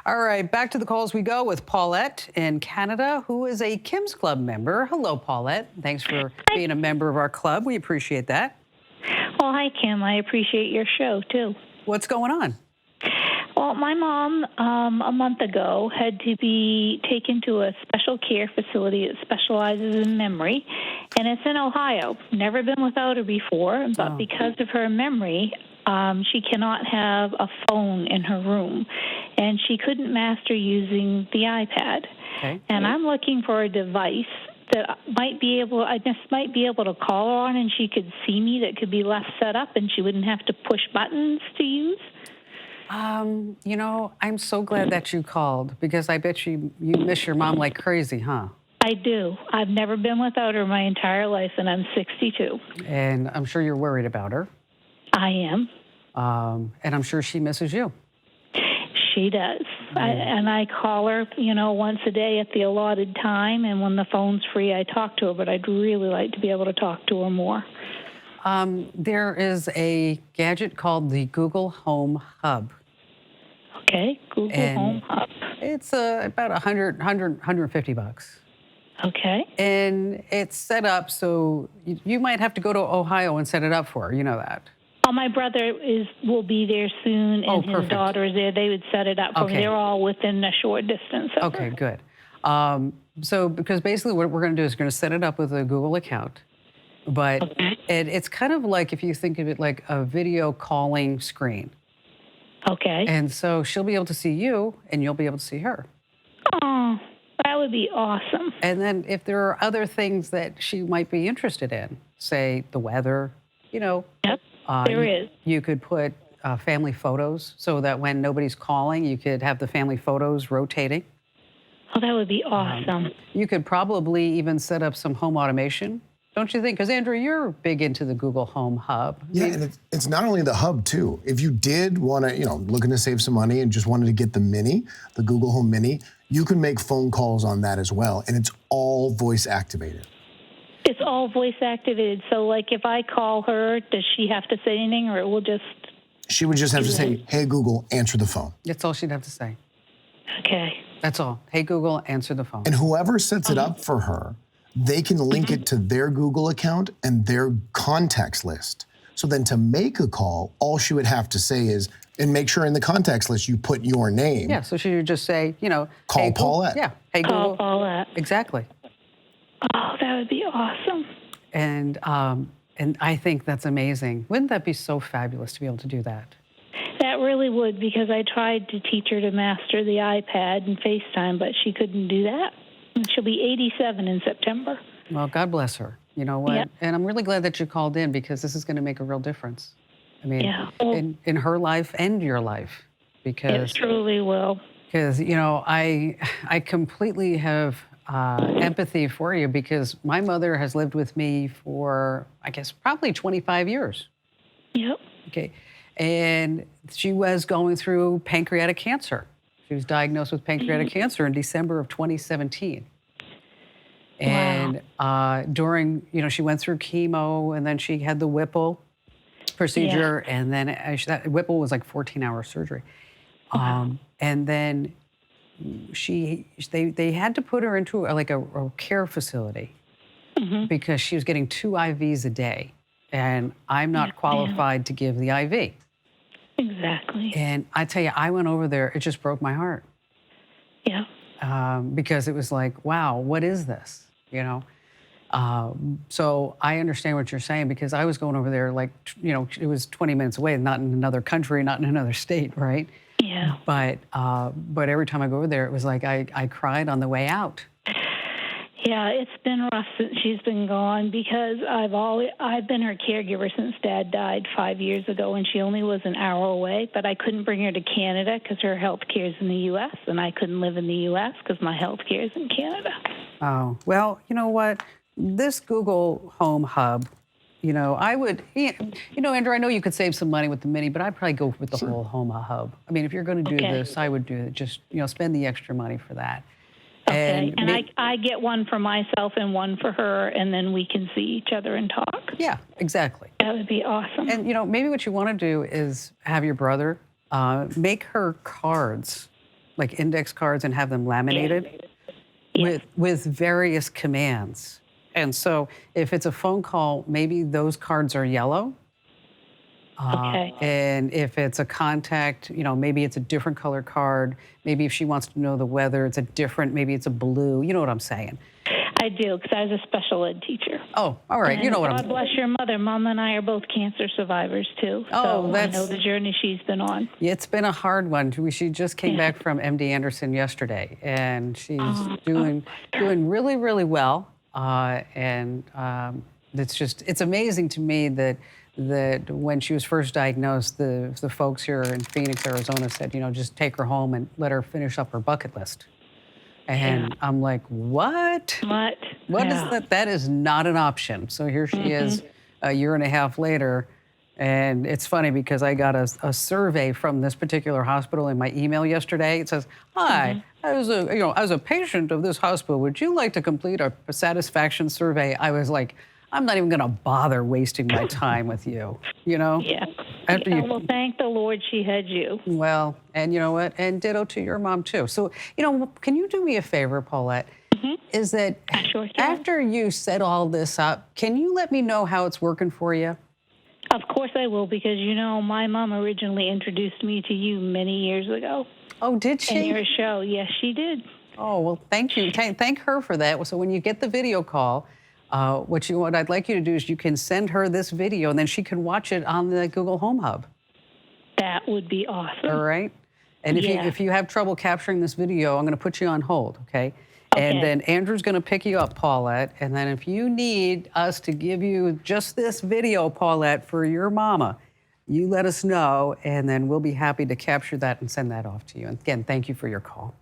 All right, back to the calls we go with Paulette in Canada, who is a Kim's Club member. Hello, Paulette. Thanks for being a member of our club. We appreciate that. Well, hi, Kim. I appreciate your show, too. What's going on? Well, my mom, a month ago, had to be taken to a special care facility that specializes in memory, and it's in Ohio. Never been without her before, but because of her memory, she cannot have a phone in her room, and she couldn't master using the iPad. Okay. And I'm looking for a device that might be able to call her on, and she could see me, that could be left set up, and she wouldn't have to push buttons to use. You know, I'm so glad that you called, because I bet you miss your mom like crazy, huh? I do. I've never been without her my entire life, and I'm 62. And I'm sure you're worried about her. I am. And I'm sure she misses you. She does. I call her, once a day at the allotted time, and when the phone's free, I talk to her, but I'd really like to be able to talk to her more. There is a gadget called the Google Home Hub. Okay, Google Home Hub. It's about $150. Okay. And it's set up so you might have to go to Ohio and set it up for her. You know that. Oh, my brother will be there soon, and his daughter is there. They would set it up for me. They're all within a short distance of her. Okay, good. So because basically what we're going to do is we're going to set it up with a Google account. But it's kind of like, if you think of it like a video calling screen. Okay. And so she'll be able to see you, and you'll be able to see her. Oh, that would be awesome. And then if there are other things that she might be interested in, say the weather, Yep, there is. You could put family photos so that when nobody's calling, you could have the family photos rotating. Oh, that would be awesome. You could probably even set up some home automation. Don't you think? Because, Andrew, you're big into the Google Home Hub. Yeah, and it's not only the hub, too. If you did want to, looking to save some money and just wanted to get the Mini, the Google Home Mini, you can make phone calls on that as well, and it's all voice activated. It's all voice activated. So, like, if I call her, does she have to say anything, or it will just... She would just have to say, hey, Google, answer the phone. That's all she'd have to say. Okay. That's all. Hey, Google, answer the phone. And whoever sets it up for her, they can link it to their Google account and their contacts list. So then to make a call, all she would have to say is, and make sure in the contacts list you put your name. Yeah, so she would just say, call hey, Paulette. Yeah, hey, Google. Call Paulette. Exactly. Oh, that would be awesome. And I think that's amazing. Wouldn't that be so fabulous to be able to do that? That really would, because I tried to teach her to master the iPad and FaceTime, but she couldn't do that. And she'll be 87 in September. Well, God bless her. You know what? Yep. And I'm really glad that you called in, because this is going to make a real difference. I mean, in her life and your life. Because it truly will. Because, I completely have empathy for you, because my mother has lived with me for, I guess, probably 25 years. Yep. Okay. And she was going through pancreatic cancer. She was diagnosed with pancreatic cancer in December of 2017. And during, she went through chemo, and then she had the Whipple procedure, and then that Whipple was like 14-hour surgery. And then they had to put her into a care facility because she was getting 2 IVs a day, and I'm not qualified to give the IV. Exactly. And I tell you, I went over there, it just broke my heart. Yeah. Because it was like, wow, what is this? So I understand what you're saying, because I was going over there it was 20 minutes away, not in another country, not in another state, right? Yeah. But every time I go over there, it was like I cried on the way out. Yeah, it's been rough since she's been gone, because I've been her caregiver since Dad died 5 years ago, and she only was an hour away. But I couldn't bring her to Canada because her health care is in the U.S., and I couldn't live in the U.S. because my health care is in Canada. Oh, well, you know what? This Google Home Hub, I would, Andrew, I know you could save some money with the Mini, but I'd probably go with the whole Home Hub. I mean, if you're going to do this, I would do it. Just, spend the extra money for that. Okay, and I get one for myself and one for her, and then we can see each other and talk. Yeah, exactly. That would be awesome. And, maybe what you want to do is have your brother make her cards like index cards and have them laminated with various commands. And so if it's a phone call, maybe those cards are yellow. Okay. And if it's a contact, maybe it's a different color card. Maybe if she wants to know the weather, it's a different, maybe it's a blue. You know what I'm saying? I do, because I was a special ed teacher. Oh, all right. And you know what God bless your mother. Mom and I are both cancer survivors, too. Oh, so I know the journey she's been on. It's been a hard one. She just came back from MD Anderson yesterday, and she's doing really, really well. It's amazing to me that when she was first diagnosed, the folks here in Phoenix, Arizona said, just take her home and let her finish up her bucket list. And I'm like, what? What? What is that? That is not an option. So here she is a year and a half later. And it's funny because I got a survey from this particular hospital in my email yesterday. It says, hi, as a patient of this hospital, would you like to complete a satisfaction survey? I was like, I'm not even going to bother wasting my time with you, Yeah. Well, thank the Lord she had you. Well, and you know what? And ditto to your mom, too. So, can you do me a favor, Paulette? Is that Sure can. after you set all this up, can you let me know how it's working for you? Of course I will, because, my mom originally introduced me to you many years ago. Oh, did she? In your show. Yes, she did. Oh, well, thank you. Thank her for that. So when you get the video call, what I'd like you to do is you can send her this video, and then she can watch it on the Google Home Hub. That would be awesome. All right? And if you have trouble capturing this video, I'm going to put you on hold, okay? And then Andrew's going to pick you up, Paulette. And then if you need us to give you just this video, Paulette, for your mama, you let us know, and then we'll be happy to capture that and send that off to you. And again, thank you for your call.